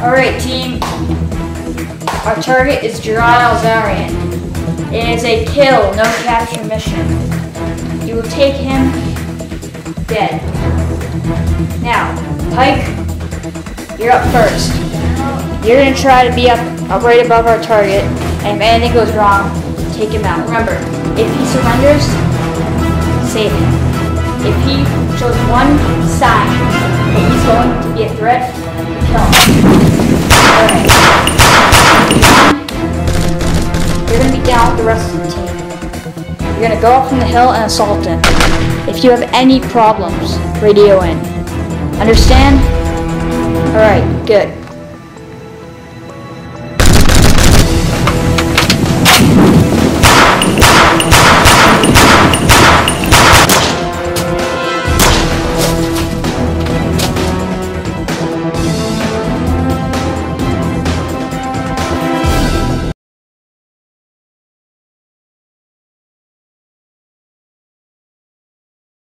Alright team, our target is Gerard Alzarian. It is a kill, no capture mission. You will take him dead. Now, Pike, you're up first. You're going to try to be up right above our target, and if anything goes wrong, take him out. Remember, if he surrenders, save him. If he shows one sign that he's going to be a threat, kill him. Alright. You're going to be down with the rest of the team. You're going to go up from the hill and assault him. If you have any problems, radio in. Understand? Alright, good.